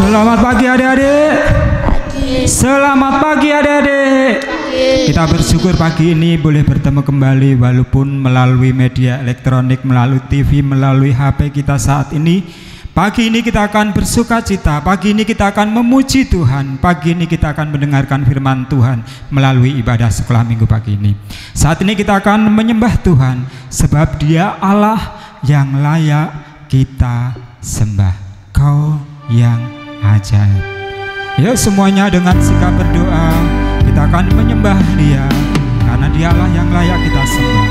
Selamat pagi adik-adik. Selamat pagi adik-adik. Kita bersyukur pagi ini boleh bertemu kembali walaupun melalui media elektronik, melalui TV, melalui HP kita saat ini. Pagi ini kita akan bersuka cita, pagi ini kita akan memuji Tuhan, pagi ini kita akan mendengarkan firman Tuhan melalui ibadah sekolah minggu pagi ini. Saat ini kita akan menyembah Tuhan sebab Dia Allah yang layak kita sembah. Kau yang ajaib. Yuk semuanya dengan sikap berdoa kita akan menyembah Dia karena Dialah yang layak kita sembah.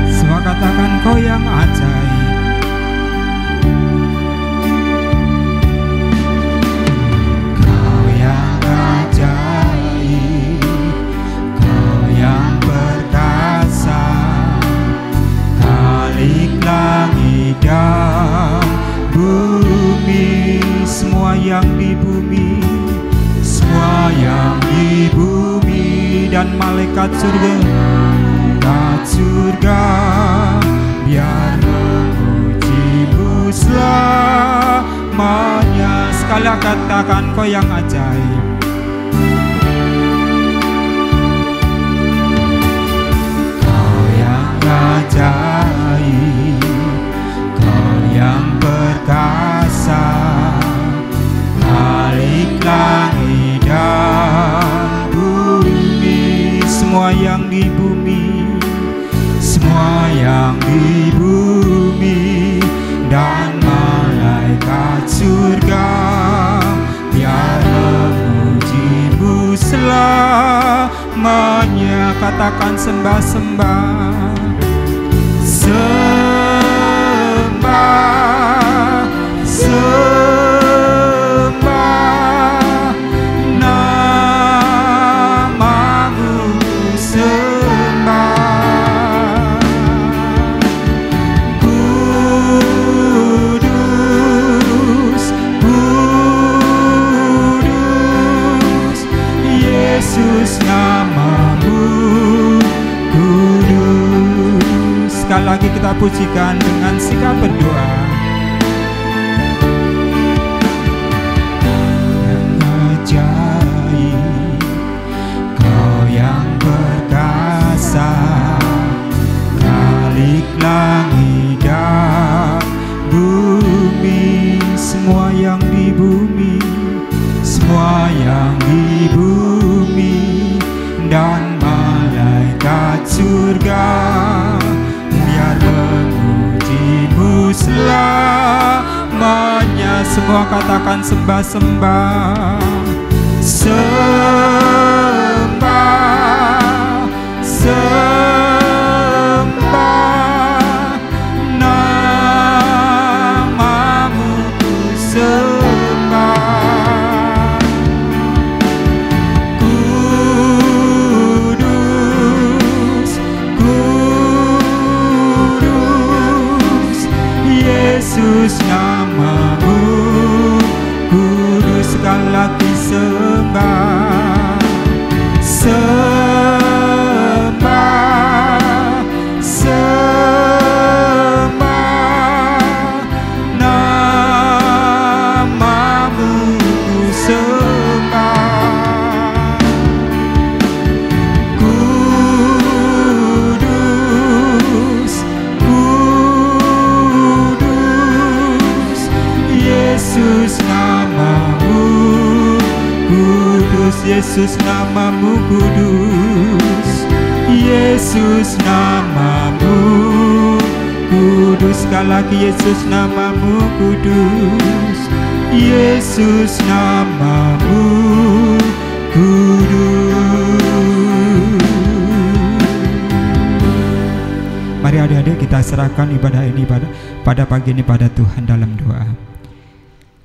Semua katakan Kau yang ajaib. Dan bumi, semua yang di bumi, semua yang di bumi dan malaikat surga, biar memuji-Mu selamanya. Sekali katakan Kau yang ajaib. Kau yang ajaib, yang perkasa, Khalik langit dan bumi, semua yang di bumi, semua yang di bumi dan malaikat surga, biar memuji-Mu selamanya. Katakan sembah-sembah. Sembah nama-Mu, sembah. Kudus, kudus, Yesus nama-Mu, kudus. Sekali lagi kita pujikan dengan sikap berdoa. Kau yang perkasa, Khalik langit dan bumi, semua yang di bumi, semua yang di bumi dan malaikat surga, biar memuji-Mu selamanya. Semua katakan sembah-sembah. Sembah, sembah nama-Mu, sembah. Kudus, kudus, Yesus nama-Mu, kudus. Sekali lagi sembah, sembah, sembah nama-Mu, sembah. Kudus, kudus, Yesus nama-Mu, kudus. Yesus nama-Mu, kudus. Yesus nama-Mu, kudus. Sekali lagi Yesus nama-Mu, kudus. Yesus nama-Mu, kudus. Mari adik-adik kita serahkan ibadah ini pada pagi ini pada Tuhan dalam doa.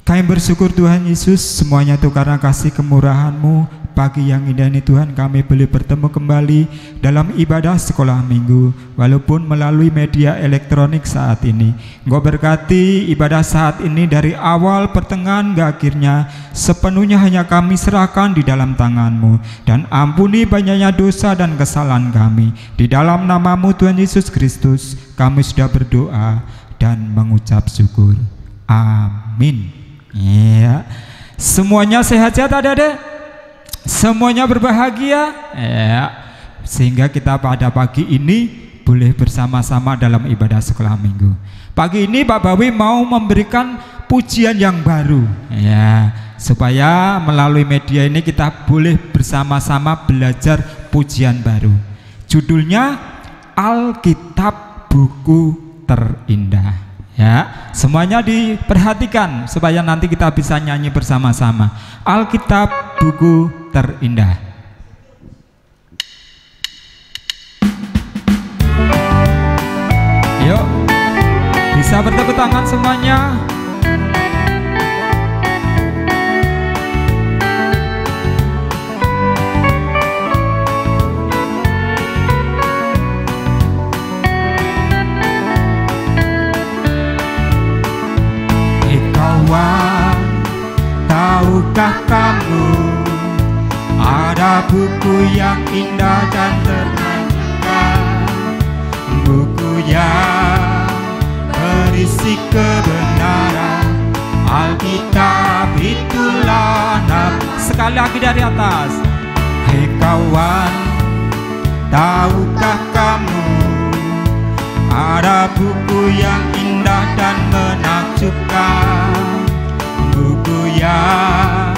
Kami bersyukur Tuhan Yesus semuanya itu karena kasih kemurahan-Mu, pagi yang indah ini Tuhan kami boleh bertemu kembali dalam ibadah sekolah minggu, walaupun melalui media elektronik saat ini. Engkau berkati ibadah saat ini dari awal pertengahan hingga akhirnya, sepenuhnya hanya kami serahkan di dalam tangan-Mu, dan ampuni banyaknya dosa dan kesalahan kami. Di dalam nama-Mu Tuhan Yesus Kristus kami sudah berdoa dan mengucap syukur. Amin. Ya, semuanya sehat-sehat adik-adik? Semuanya berbahagia ya, sehingga kita pada pagi ini boleh bersama-sama dalam ibadah sekolah minggu. Pagi ini Pak Bawi mau memberikan pujian yang baru ya, supaya melalui media ini kita boleh bersama-sama belajar pujian baru. Judulnya Alkitab Buku Terindah. Ya, semuanya diperhatikan supaya nanti kita bisa nyanyi bersama-sama. Alkitab Buku Terindah. Yuk, bisa bertepuk tangan semuanya. Tahukah kamu ada buku yang indah dan ternamakan, buku yang berisi kebenaran. Alkitab itulah nama. Sekali lagi dari atas. Hei kawan, tahukah kamu ada buku yang indah dan menakjubkan, buku yang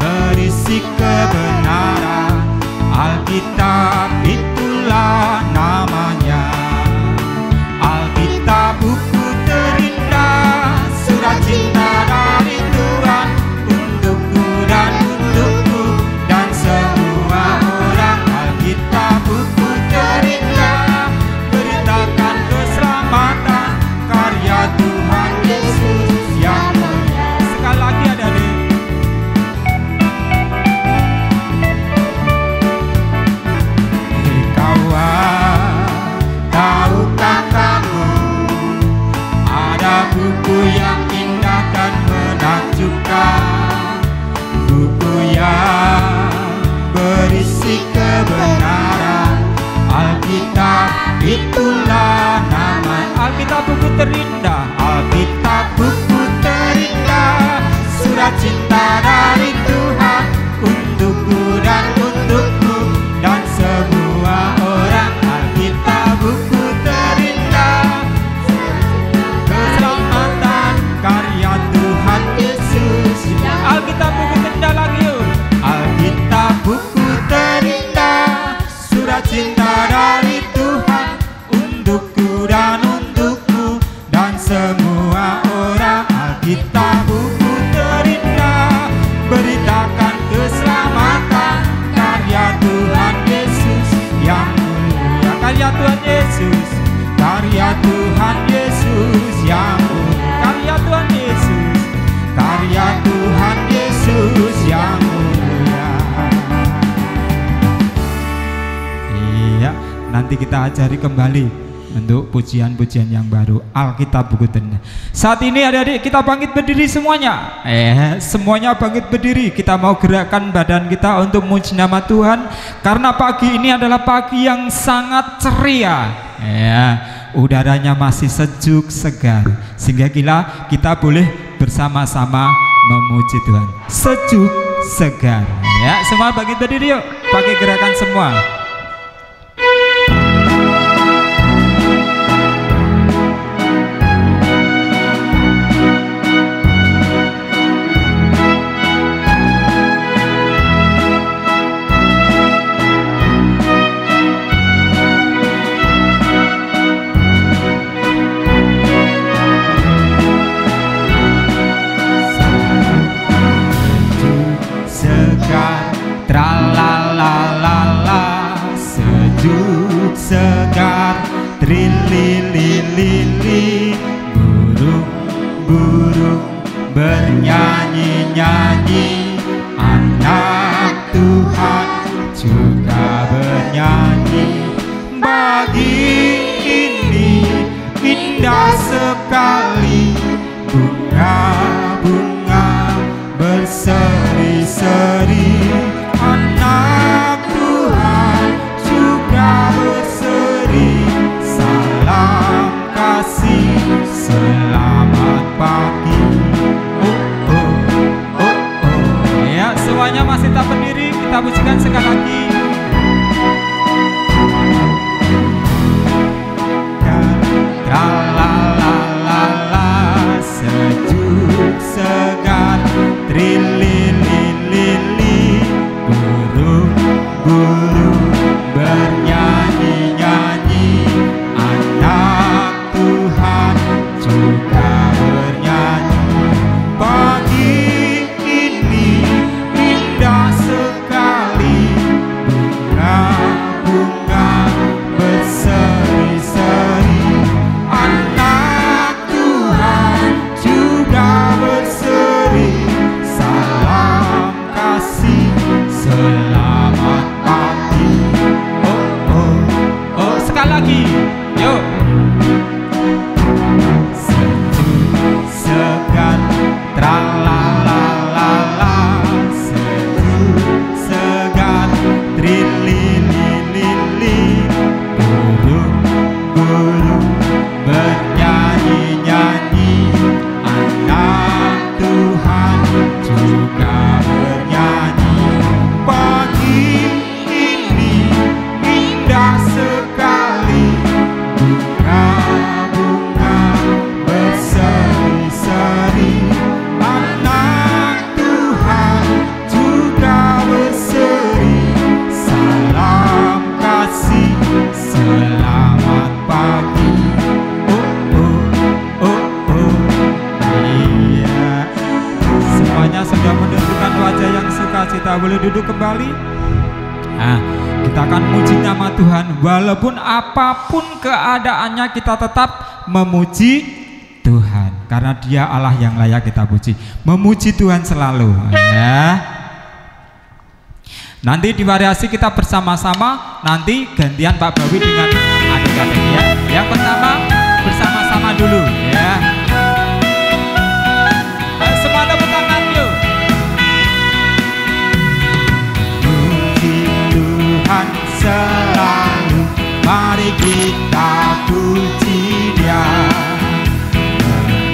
berisi kebenaran. Alkitab itulah namanya. Alkitab buku terindah, surat cinta dari Tuhan untukku dan untukku dan semua orang. Alkitab buku terindah, beritakan keselamatan karya Tuhan Yesus yang mulia. Sekali lagi adik-adik. Hei kawan, tahukah kamu ada buku yang indah dan menakjubkan, buku yang berisi kebenaran. Alkitab itulah nama. Alkitab buku terindah. Alkitab buku terindah, surat cinta dari Tuhan untukku dan untukku dan semua orang. Alkitab buku terindah, keselamatan karya Tuhan Yesus. Alkitab buku terindah lagi yuk. Alkitab buku terindah, surat cinta dari Tuhan untukku dan untukku dan semua orang. Alkitab buku terindah, beritakan keselamatan karya Tuhan Yesus yang mulia. Karya Tuhan Yesus, karya Tuhan Yesus yang mulia. Karya Tuhan Yesus, karya Tuhan Yesus yang mulia. Iya, nanti kita ajari kembali untuk pujian-pujian yang baru. Alkitab buku terindah. Saat ini adik-adik kita bangkit berdiri semuanya. Semuanya bangkit berdiri. Kita mau gerakkan badan kita untuk memuji nama Tuhan, karena pagi ini adalah pagi yang sangat ceria. Udaranya masih sejuk segar, sehingga kita boleh bersama-sama memuji Tuhan. Sejuk segar. Ya, semua bangkit berdiri yuk. Pakai gerakan semua. Sejuk segar, trilili-lili, burung-burung bernyanyi-nyanyi. Anak Tuhan juga bernyanyi. Pagi ini indah sekali, bunga-bunga berseri-seri. Anak Tuhan juga berseri. Salam kasih, selamat pagi. Ya, semuanya masih tak berdiri, kita pujikan sekali lagi. Tralalala, sejuk segar, trilililili, burung-burung bernyanyi-nyanyi. Anak Tuhan juga bernyanyi. Pagi ini indah sekali, bunga-bunga berseri-seri. Anak Tuhan juga berseri. Salam kasih, selamat pagi. Oh, sekali lagi, yuk. Sejuk segar, tralalala, sejuk segar, trilililili, burung-burung bernyanyi-nyanyi. Anak Tuhan juga bernyanyi. Pagi ini indah sekali, bunga-bunga berseri-seri. Anak Tuhan juga berseri. Salam kasih, selamat pagi. Iya. Semuanya sudah menunjukkan wajah yang sukacita. Boleh duduk kembali. Nah, kita akan memuji nama Tuhan. Walaupun apapun keadaannya, kita tetap memuji Tuhan, karena Dia Allah yang layak kita puji. Memuji Tuhan selalu, ya. Nanti di variasi kita bersama-sama. Nanti gantian Pak Bawi dengan adik-adik, ya. Yang pertama bersama-sama dulu, ya. Semua tepuk tangan yuk. Puji Tuhan selalu, mari kita puji Dia.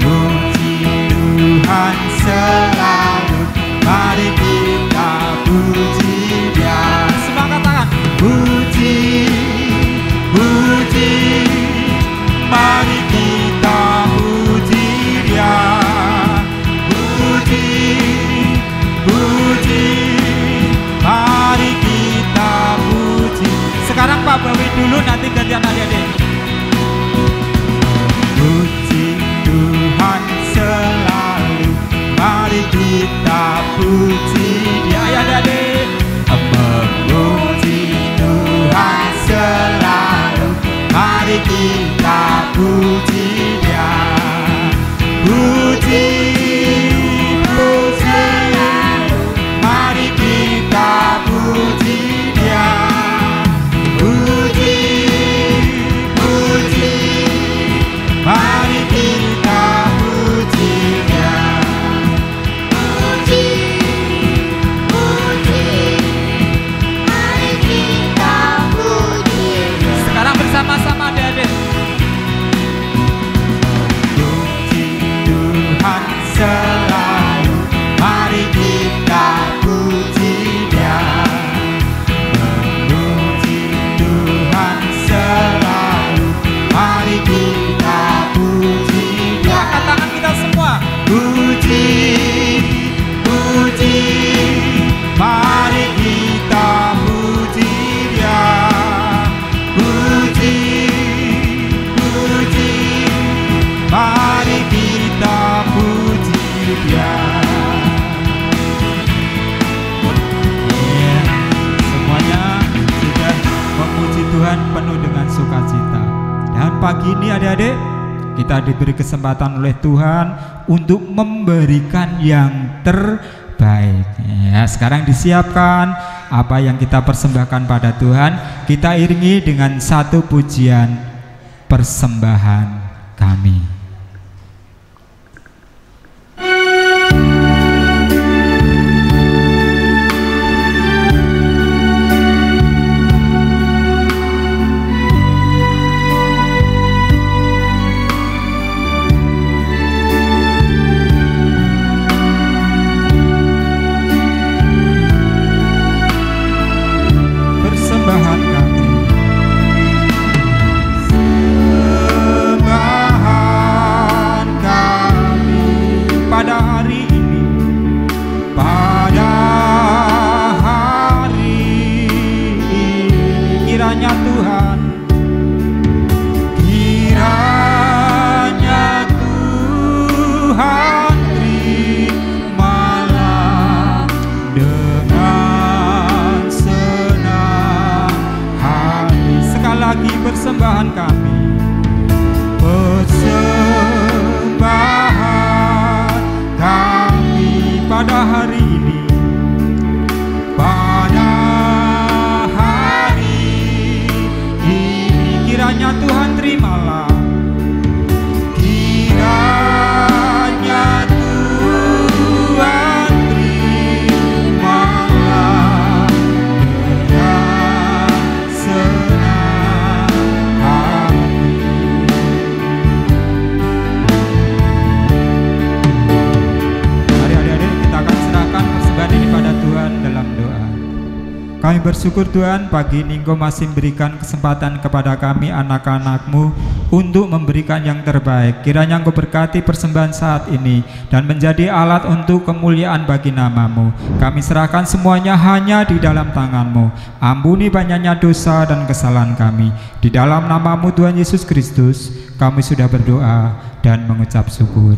Puji Tuhan selalu, mari kita puji Dia. Semua katakan puji, puji, mari kita puji Dia. Puji, puji, mari kita puji. Sekarang Pak Bawi dulu, nanti gantian adik-adik. Puji Tuhan selalu, mari kita puji Dia. Ya adik-adik. Memuji Tuhan selalu, mari kita puji Dia. Puji, puji, mari kita puji Dia. Puji, puji, mari kita puji Dia. Puji, puji, mari kita puji Dia. Sekarang bersama-sama adik-adik. Puji Tuhan selalu, mari kita puji Dia. Memuji Tuhan selalu, mari kita puji Dia. Angkat tangan kita semua. Puji, puji, mari kita puji Dia. Puji, puji, mari kita puji Dia. Ya, semuanya sudah memuji Tuhan penuh dengan sukacita. Dan pagi ini adik-adik, kita diberi kesempatan oleh Tuhan untuk memberikan yang terbaik. Ya, sekarang disiapkan apa yang kita persembahkan pada Tuhan. Kita iringi dengan satu pujian persembahan kami. Persembahan kami, persembahan kami pada hari ini, pada hari ini, kiranya Tuhan terimalah, kiranya Tuhan terimalah dengan senang. Kami bersyukur Tuhan, pagi ini Engkau masih memberikan kesempatan kepada kami anak-anak-Mu untuk memberikan yang terbaik. Kiranya Engkau berkati persembahan saat ini dan menjadi alat untuk kemuliaan bagi nama-Mu. Kami serahkan semuanya hanya di dalam tangan-Mu. Ampuni banyaknya dosa dan kesalahan kami. Di dalam nama-Mu Tuhan Yesus Kristus kami sudah berdoa dan mengucap syukur.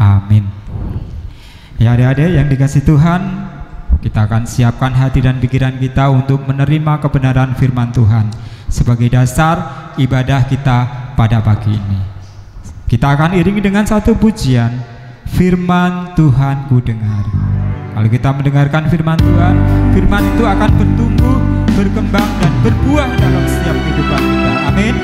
Amin. Ya adik-adik yang dikasih Tuhan, kita akan siapkan hati dan pikiran kita untuk menerima kebenaran firman Tuhan sebagai dasar ibadah kita pada pagi ini. Kita akan iringi dengan satu pujian, firman Tuhan ku dengar. Kalau kita mendengarkan firman Tuhan, firman itu akan bertumbuh, berkembang dan berbuah dalam setiap kehidupan kita. Amin.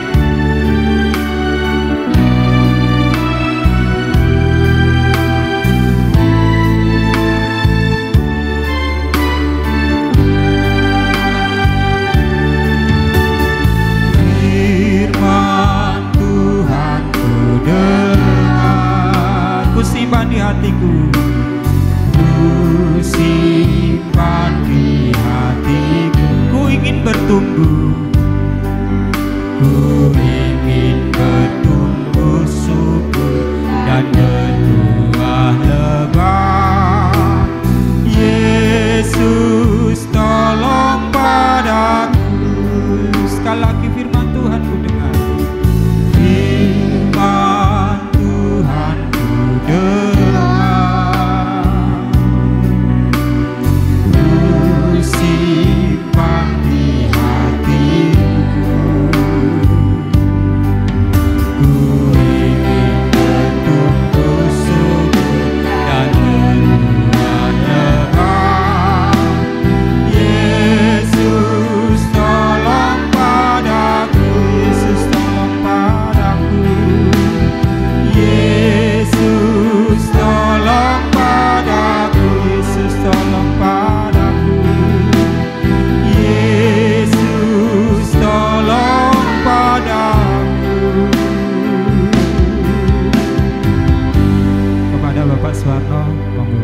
Simpan di hatiku, ku simpan di hatiku. Ku ingin bertumbuh, ku ingin bertumbuh subur dan berbuah lebat. Yesus tolong padaku. Sekali lagi firman Tuhan ku dengar, firman Tuhan dengar, ku simpan di hatiku, ku ingin bertumbuh subur dan berbuah lebat. Yesus tolong padaku, Yesus tolong padaku, Yesus tolong padaku, Yesus tolong padaku, Yesus tolong padaku. Kepada Bapak Suwarno, monggo.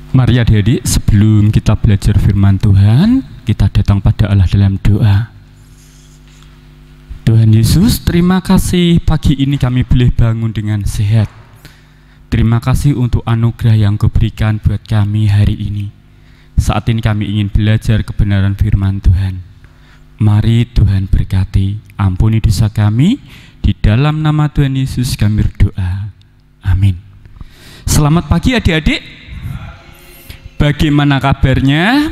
Mari adik-adik, sebelum kita belajar firman Tuhan, kita datang pada Allah dalam doa. Tuhan Yesus, terima kasih pagi ini kami boleh bangun dengan sehat. Terima kasih untuk anugerah yang Kau berikan buat kami hari ini. Saat ini kami ingin belajar kebenaran firman Tuhan. Mari Tuhan berkati, ampuni dosa kami. Di dalam nama Tuhan Yesus kami berdoa. Amin. Selamat pagi adik-adik. Bagaimana kabarnya?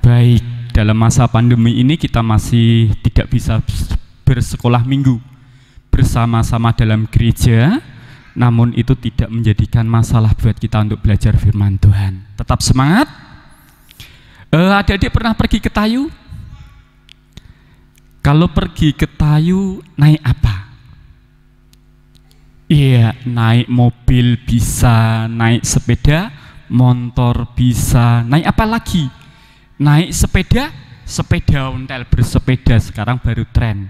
Baik, dalam masa pandemi ini kita masih tidak bisa bersekolah minggu bersama-sama dalam gereja, namun itu tidak menjadikan masalah buat kita untuk belajar firman Tuhan. Tetap semangat. Adik-adik pernah pergi ke Tayu? Kalau pergi ke Tayu naik apa? Iya, naik mobil bisa, naik sepeda motor bisa, naik apa lagi? Naik sepeda, sepeda ontel, bersepeda, sekarang baru tren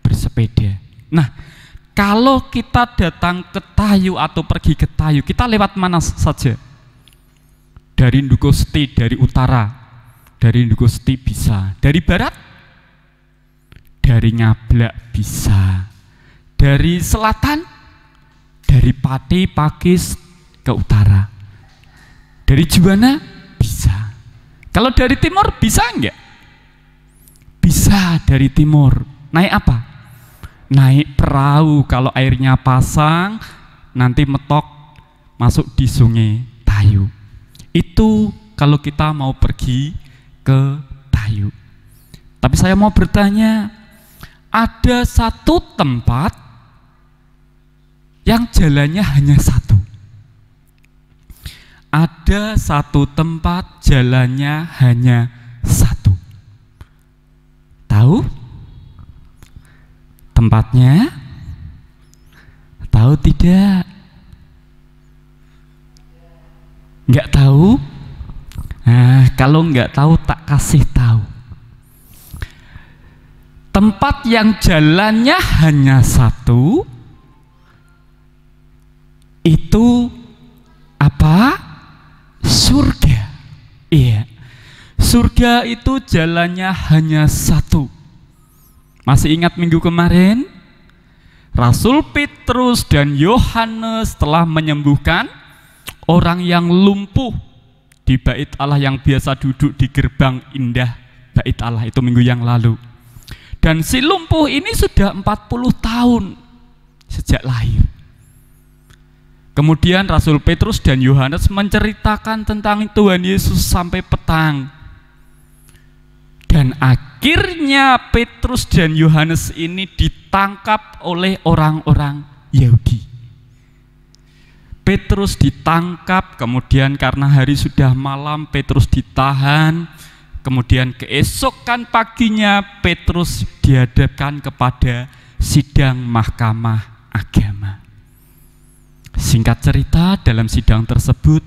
bersepeda. Nah, kalau kita datang ke Tayu atau pergi ke Tayu, kita lewat mana saja? Dari Ndugosti, dari utara, dari Ndugosti bisa, dari barat, dari Nyablak bisa, dari selatan, dari Pati, Pakis ke utara, dari Juwana bisa. Kalau dari timur bisa enggak? Bisa dari timur. Naik apa? Naik perahu, kalau airnya pasang nanti metok masuk di sungai Tayu. Itu kalau kita mau pergi ke Tayu. Tapi saya mau bertanya, ada satu tempat yang jalannya hanya satu. Ada satu tempat jalannya hanya satu. Tahu? Tempatnya? Tahu tidak? Nggak tahu? Nah, kalau nggak tahu tak kasih tahu. Tempat yang jalannya hanya satu itu apa? Surga. Iya. Surga itu jalannya hanya satu. Masih ingat minggu kemarin? Rasul Petrus dan Yohanes telah menyembuhkan orang yang lumpuh di bait Allah, yang biasa duduk di gerbang indah bait Allah, itu minggu yang lalu. Dan si lumpuh ini sudah 40 tahun sejak lahir. Kemudian Rasul Petrus dan Yohanes menceritakan tentang Tuhan Yesus sampai petang. Dan akhirnya Petrus dan Yohanes ini ditangkap oleh orang-orang Yahudi. Petrus ditangkap, kemudian karena hari sudah malam Petrus ditahan. Kemudian keesokan paginya Petrus dihadapkan kepada sidang mahkamah agama. Singkat cerita, dalam sidang tersebut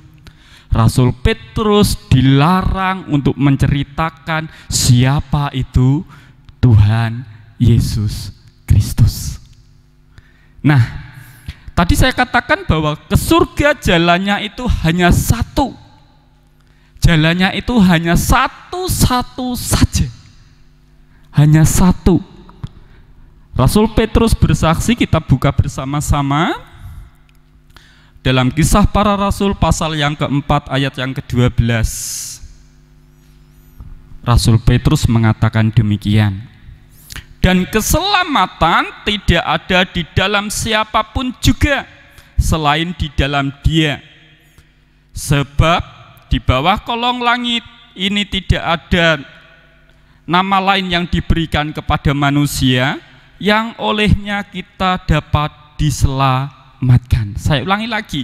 Rasul Petrus dilarang untuk menceritakan siapa itu Tuhan Yesus Kristus. Nah, tadi saya katakan bahwa ke surga jalannya itu hanya satu. Jalannya itu hanya satu-satu saja. Hanya satu. Rasul Petrus bersaksi, kita buka bersama-sama dalam Kisah Para Rasul pasal yang keempat ayat yang ke-12. Rasul Petrus mengatakan demikian. Dan keselamatan tidak ada di dalam siapapun juga selain di dalam Dia. Sebab di bawah kolong langit ini tidak ada nama lain yang diberikan kepada manusia yang olehnya kita dapat diselamatkan. Saya ulangi lagi.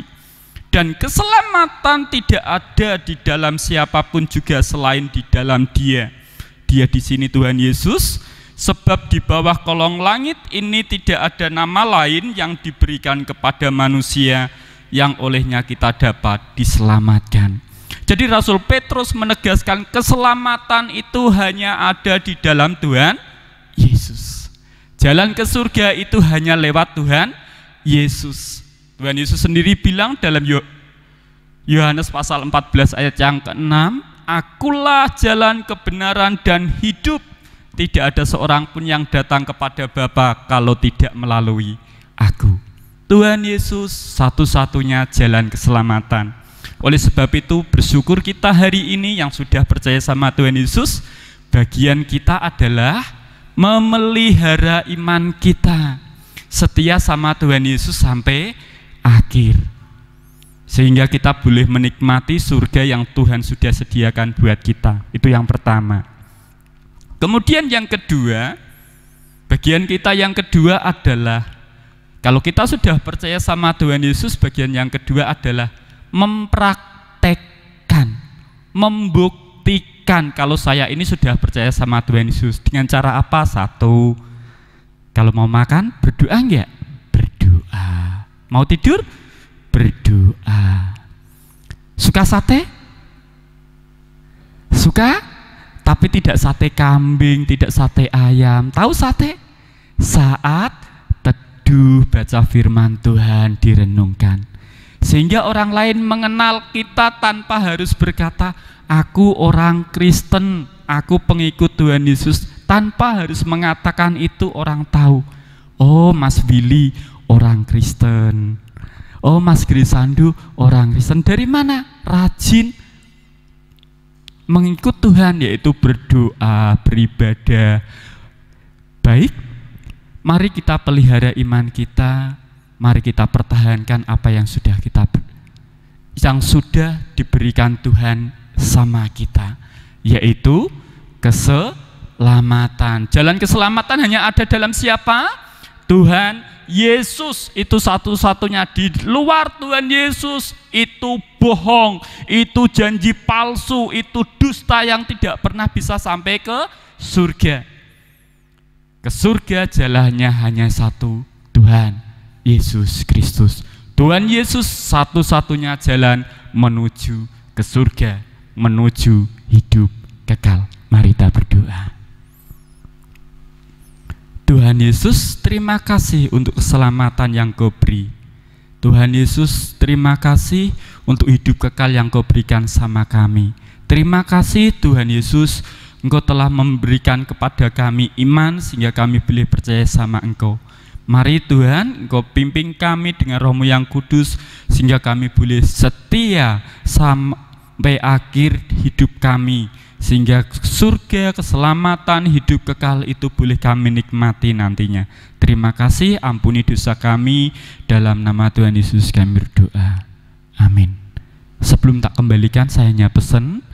Dan keselamatan tidak ada di dalam siapapun juga selain di dalam Dia. Dia di sini Tuhan Yesus. Sebab di bawah kolong langit ini tidak ada nama lain yang diberikan kepada manusia yang olehnya kita dapat diselamatkan. Jadi Rasul Petrus menegaskan keselamatan itu hanya ada di dalam Tuhan Yesus. Jalan ke surga itu hanya lewat Tuhan Yesus. Tuhan Yesus sendiri bilang dalam Yohanes pasal 14 ayat yang ke-6, Akulah jalan kebenaran dan hidup. Tidak ada seorang pun yang datang kepada Bapa kalau tidak melalui Aku. Tuhan Yesus satu-satunya jalan keselamatan. Oleh sebab itu bersyukur kita hari ini yang sudah percaya sama Tuhan Yesus. Bagian kita adalah memelihara iman kita, setia sama Tuhan Yesus sampai akhir. sehingga kita boleh menikmati surga yang Tuhan sudah sediakan buat kita. Itu yang pertama. Kemudian yang kedua, bagian kita yang kedua adalah, kalau kita sudah percaya sama Tuhan Yesus, bagian yang kedua adalah mempraktekkan, membuktikan kalau saya ini sudah percaya sama Tuhan Yesus. Dengan cara apa? Satu, kalau mau makan, berdoa enggak? Berdoa. Mau tidur? Berdoa. Suka sate? Suka? Tapi tidak sate kambing, tidak sate ayam. Tahu sate? Saat teduh baca firman Tuhan, direnungkan. Sehingga orang lain mengenal kita tanpa harus berkata, aku orang Kristen, aku pengikut Tuhan Yesus. Tanpa harus mengatakan itu, orang tahu, oh Mas Billy orang Kristen. Oh Mas Grisandu orang Kristen. Dari mana? Rajin mengikut Tuhan, yaitu berdoa, beribadah. Baik, mari kita pelihara iman kita. Mari kita pertahankan apa yang sudah diberikan Tuhan sama kita, yaitu keselamatan. Jalan keselamatan hanya ada dalam siapa? Tuhan Yesus. Itu satu-satunya. Di luar Tuhan Yesus itu bohong, itu janji palsu, itu dusta yang tidak pernah bisa sampai ke surga. Ke surga jalannya hanya satu, Tuhan Yesus Kristus. Tuhan Yesus satu-satunya jalan menuju ke surga, menuju hidup kekal. Mari kita berdoa. Tuhan Yesus, terima kasih untuk keselamatan yang Kau beri. Tuhan Yesus, terima kasih untuk hidup kekal yang Kau berikan sama kami. Terima kasih Tuhan Yesus, Engkau telah memberikan kepada kami iman sehingga kami boleh percaya sama Engkau. Mari Tuhan, Engkau pimpin kami dengan Roh-Mu yang kudus sehingga kami boleh setia sampai akhir hidup kami, sehingga surga, keselamatan, hidup kekal itu boleh kami nikmati nantinya. Terima kasih, ampuni dosa kami, dalam nama Tuhan Yesus kami berdoa. Amin. Sebelum tak kembalikan, saya hanya pesan,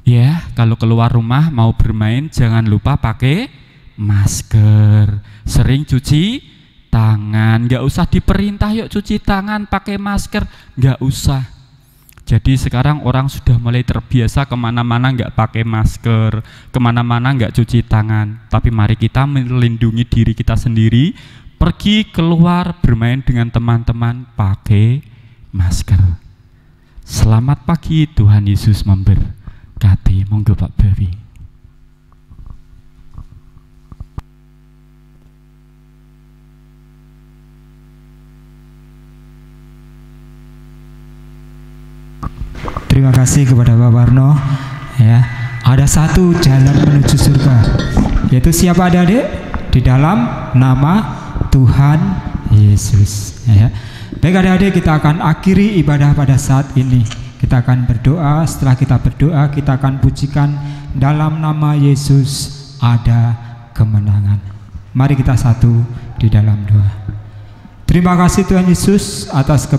ya, kalau keluar rumah mau bermain jangan lupa pakai masker, sering cuci tangan. Nggak usah diperintah yuk cuci tangan, pakai masker, nggak usah. Jadi sekarang orang sudah mulai terbiasa kemana-mana nggak pakai masker, kemana-mana nggak cuci tangan. Tapi mari kita melindungi diri kita sendiri, pergi keluar bermain dengan teman-teman pakai masker. Selamat pagi, Tuhan Yesus memberkati. Monggo Pak Bawi. Terima kasih kepada Pak Warno. Ya, ada satu jalan menuju surga, yaitu siapa adik-adik? Di dalam nama Tuhan Yesus. Ya. Baik adik-adik, kita akan akhiri ibadah pada saat ini. Kita akan berdoa. Setelah kita berdoa, kita akan pujikan dalam nama Yesus ada kemenangan. Mari kita satu di dalam doa. Terima kasih Tuhan Yesus atas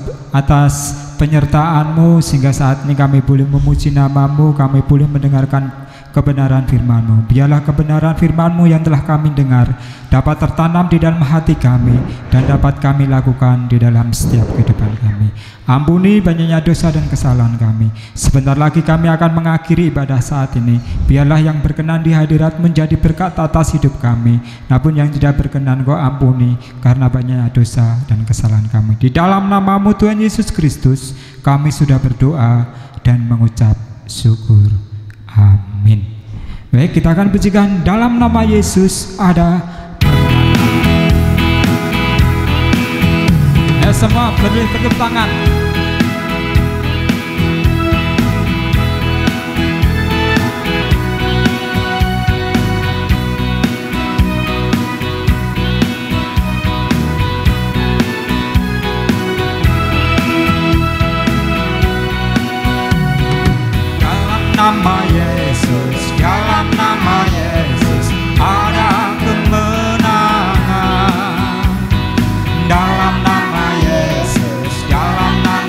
penyertaan-Mu sehingga saat ini kami boleh memuji nama-Mu, kami boleh mendengarkan kebenaran firman-Mu. Biarlah kebenaran firman-Mu yang telah kami dengar dapat tertanam di dalam hati kami dan dapat kami lakukan di dalam setiap kehidupan kami. Ampuni banyaknya dosa dan kesalahan kami. Sebentar lagi kami akan mengakhiri ibadah saat ini. Biarlah yang berkenan di hadirat menjadi berkat atas hidup kami, namun yang tidak berkenan Kau ampuni karena banyaknya dosa dan kesalahan kami. Di dalam nama-Mu Tuhan Yesus Kristus kami sudah berdoa dan mengucap syukur. Amin. Baik, kita akan pujikan dalam nama Yesus ada kemenangan. Semua beri tepuk tangan. Nama Yesus, dalam nama Yesus ada kemenangan. Dalam nama Yesus, dalam nama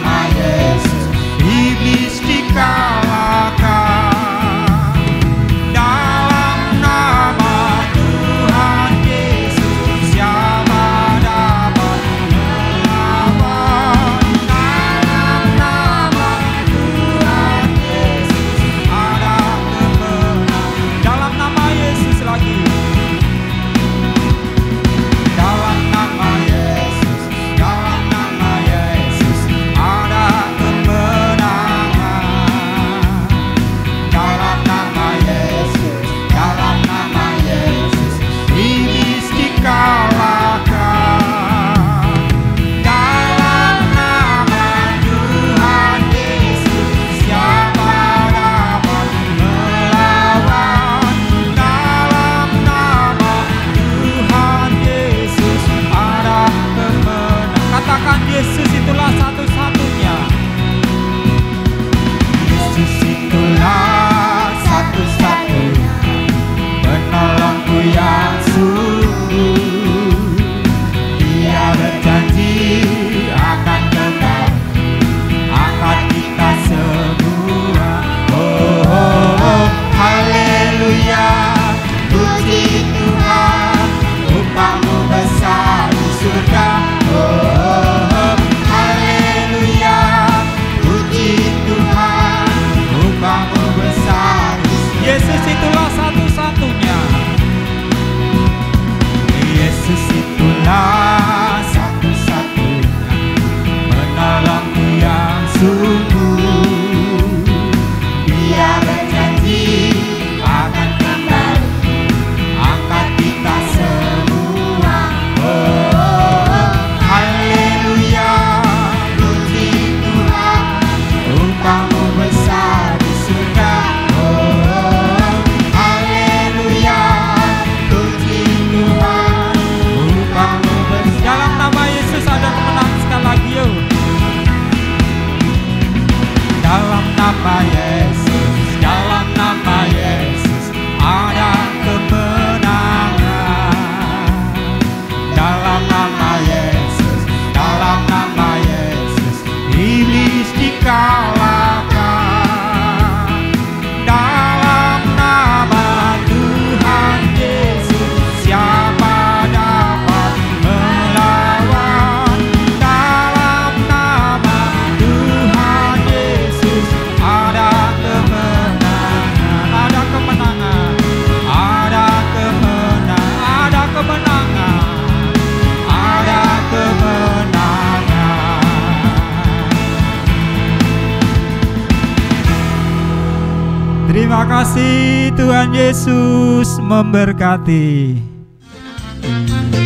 Terima kasih Tuhan Yesus memberkati.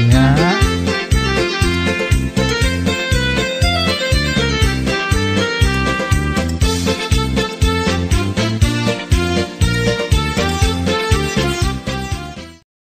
Ya.